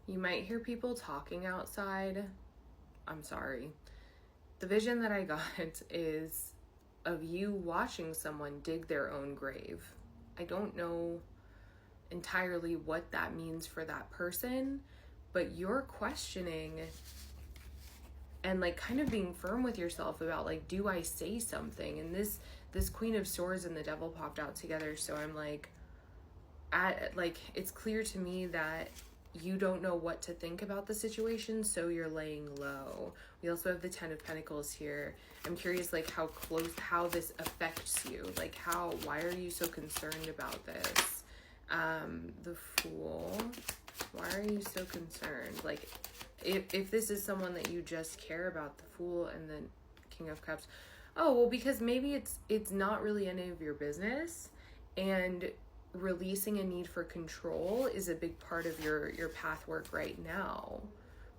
You might hear people talking outside. I'm sorry. The vision that I got is of you watching someone dig their own grave. I don't know entirely what that means for that person, but you're questioning and like kind of being firm with yourself about like, do I say something? And this Queen of Swords and the Devil popped out together, so I'm like, it's clear to me that you don't know what to think about the situation, so you're laying low. We also have the Ten of Pentacles here. I'm curious like how this affects you. Like why are you so concerned about this? The Fool. Why are you so concerned? Like if this is someone that you just care about, the Fool and the King of Cups. Oh, well, because maybe it's not really any of your business, and releasing a need for control is a big part of your path work right now,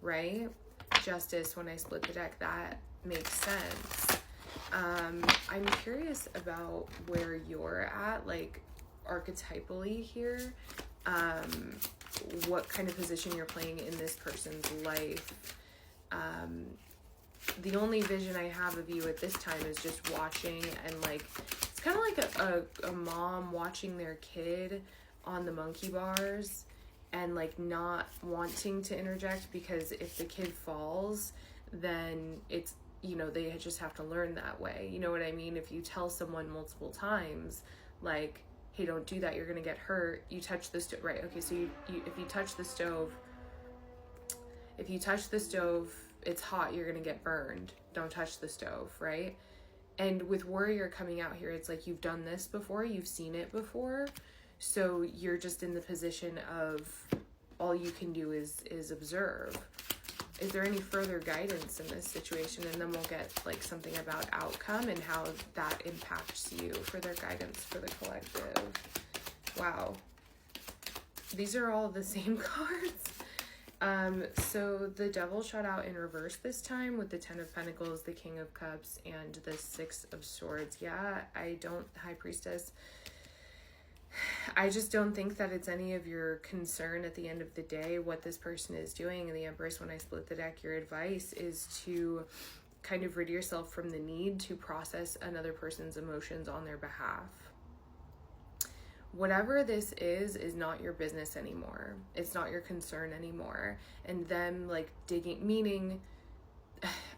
right? Justice, when I split the deck, that makes sense. I'm curious about where you're at, like archetypally here, what kind of position you're playing in this person's life. The only vision I have of you at this time is just watching, and like it's kind of like a mom watching their kid on the monkey bars and like not wanting to interject, because if the kid falls, then it's, you know, they just have to learn that way. You know what I mean? If you tell someone multiple times, like, hey, don't do that, you're gonna get hurt. You touch the stove, right? Okay, so you if you touch the stove, it's hot, you're gonna get burned. Don't touch the stove, right? And with Warrior coming out here, it's like you've done this before, you've seen it before, so you're just in the position of all you can do is observe. Is there any further guidance in this situation? And then we'll get like something about outcome and how that impacts you, for their guidance for the collective. Wow. These are all the same cards. So the Devil shot out in reverse this time with the Ten of Pentacles, the King of Cups, and the Six of Swords. Yeah, High Priestess, I just don't think that it's any of your concern at the end of the day what this person is doing. And the Empress, when I split the deck, your advice is to kind of rid yourself from the need to process another person's emotions on their behalf. Whatever this is not your business anymore. It's not your concern anymore. And them like digging, meaning,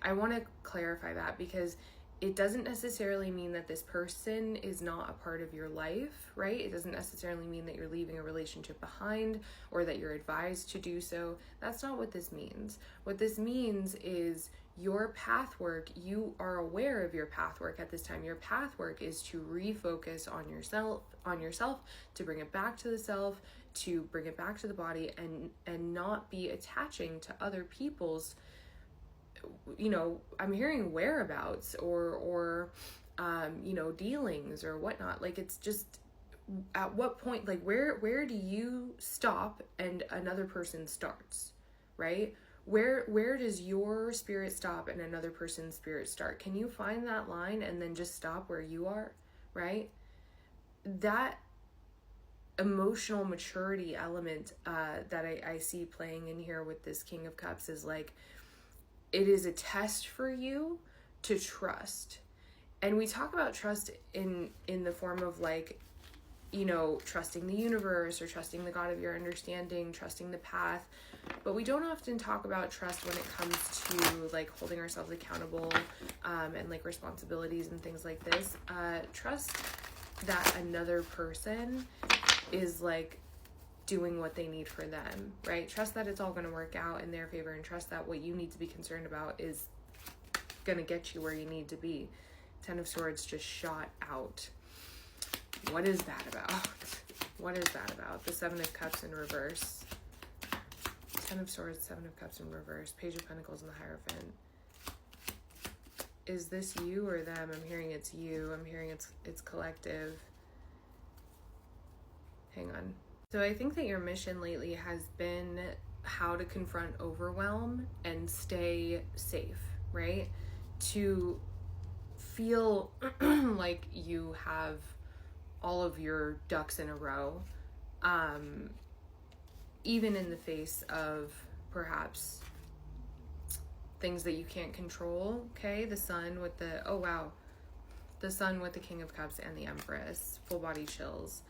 I want to clarify that, because it doesn't necessarily mean that this person is not a part of your life, right? It doesn't necessarily mean that you're leaving a relationship behind or that you're advised to do so. That's not what this means. What this means is your path work. You are aware of your path work at this time. Your path work is to refocus on yourself, to bring it back to the self, to bring it back to the body, and not be attaching to other people's, you know, I'm hearing whereabouts or you know, dealings or whatnot. Like, it's just, at what point, like, where do you stop and another person starts, right? Where does your spirit stop and another person's spirit start? Can you find that line and then just stop where you are, right? That emotional maturity element that I see playing in here with this King of Cups is like, it is a test for you to trust. And we talk about trust in the form of like, you know, trusting the universe or trusting the God of your understanding, trusting the path. But we don't often talk about trust when it comes to like holding ourselves accountable and like responsibilities and things like this. Trust that another person is like doing what they need for them, right? Trust that it's all going to work out in their favor, and trust that what you need to be concerned about is going to get you where you need to be. Ten of Swords just shot out. What is that about? What is that about? The Seven of Cups in reverse. Ten of Swords, Seven of Cups in reverse. Page of Pentacles and the Hierophant. Is this you or them? I'm hearing it's you. I'm hearing it's collective. Hang on. So I think that your mission lately has been how to confront overwhelm and stay safe, right? To feel like you have all of your ducks in a row. even in the face of perhaps things that you can't control. Okay, the sun with the, oh wow, the sun with the King of Cups and the Empress, full body chills.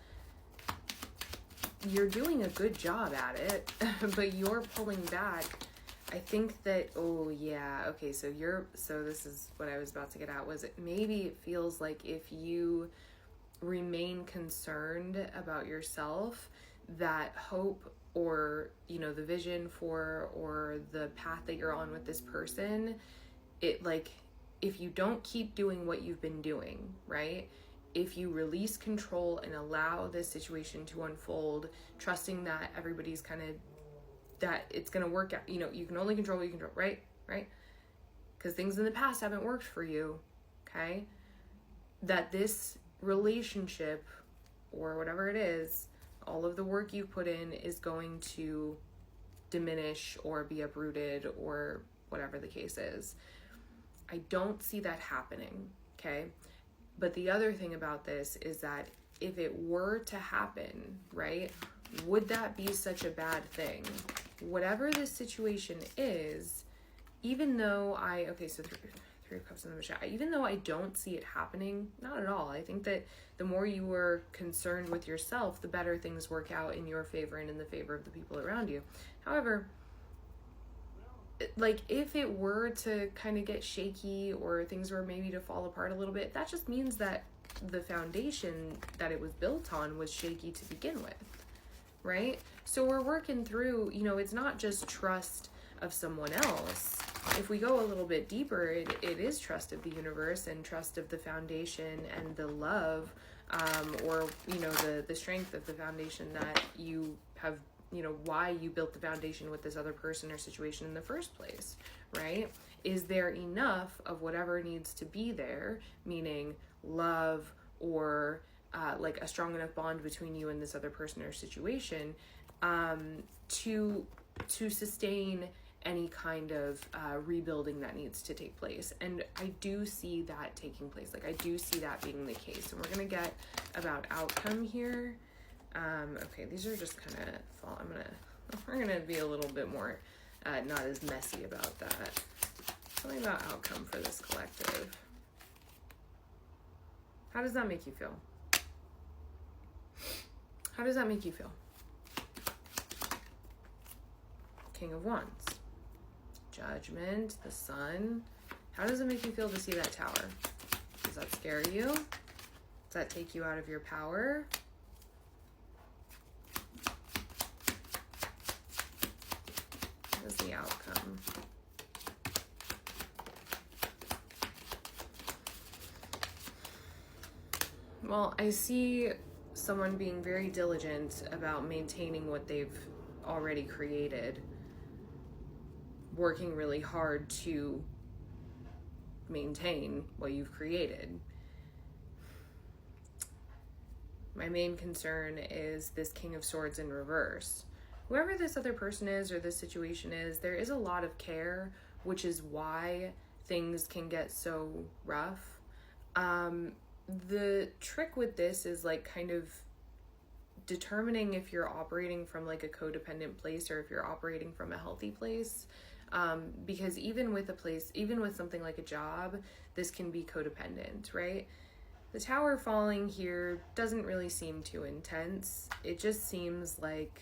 You're doing a good job at it, but you're pulling back. I think that, oh yeah, okay, so this is what I was about to get at, was maybe it feels like if you remain concerned about yourself, that hope, or, you know, the vision for, or the path that you're on with this person, it, like, if you don't keep doing what you've been doing, right? If you release control and allow this situation to unfold, trusting that everybody's kind of, that it's going to work out, you know, you can only control what you control, right? Because things in the past haven't worked for you, okay? That this relationship, or whatever it is, all of the work you put in is going to diminish or be uprooted, or whatever the case is. I don't see that happening, okay? But the other thing about this is that if it were to happen, right, would that be such a bad thing? Whatever this situation is, even though Three of Cups in the chat, even though I don't see it happening, not at all. I think that the more you are concerned with yourself, the better things work out in your favor and in the favor of the people around you. However, like, if it were to kind of get shaky, or things were maybe to fall apart a little bit, that just means that the foundation that it was built on was shaky to begin with, right? So we're working through, you know, it's not just trust of someone else. If we go a little bit deeper, it is trust of the universe, and trust of the foundation, and the love, or, you know, the strength of the foundation that you have, you know, why you built the foundation with this other person or situation in the first place, right? Is there enough of whatever needs to be there, meaning love, or like a strong enough bond between you and this other person or situation, to sustain any kind of rebuilding that needs to take place. And I do see that taking place. Like, I do see that being the case. And we're going to get about outcome here. Okay, these are just kind of fall. We're going to be a little bit more not as messy about that. Something about outcome for this collective. How does that make you feel? How does that make you feel? King of Wands. Judgment, the Sun. How does it make you feel to see that Tower? Does that scare you? Does that take you out of your power? What is the outcome? Well, I see someone being very diligent about maintaining what they've already created, working really hard to maintain what you've created. My main concern is this King of Swords in reverse. Whoever this other person is, or this situation is, there is a lot of care, which is why things can get so rough. The trick with this is, like, kind of determining if you're operating from, like, a codependent place, or if you're operating from a healthy place. Because even with something like a job, this can be codependent, right? The Tower falling here doesn't really seem too intense. It just seems like,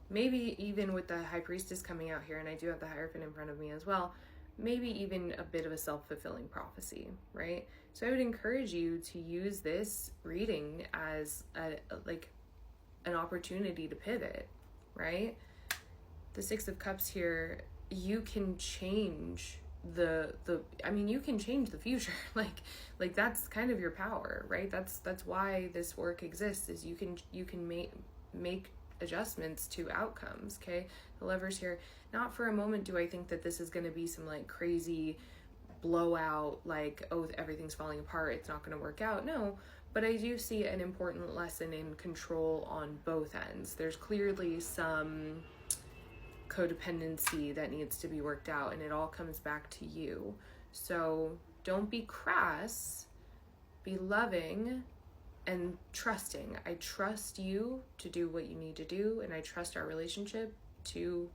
maybe even with the High Priestess coming out here, and I do have the Hierophant in front of me as well, maybe even a bit of a self-fulfilling prophecy, right? So I would encourage you to use this reading as an opportunity to pivot, right? The Six of Cups here, you can change you can change the future. like that's kind of your power, right? That's why this work exists, is you can make adjustments to outcomes. Okay, the Lovers here. Not for a moment do I think that this is going to be some, like, crazy blowout, like, oh, everything's falling apart, it's not going to work out. No, but I do see an important lesson in control on both ends. There's clearly some codependency that needs to be worked out, and it all comes back to you. So don't be crass, be loving, and trusting. I trust you to do what you need to do, and I trust our relationship to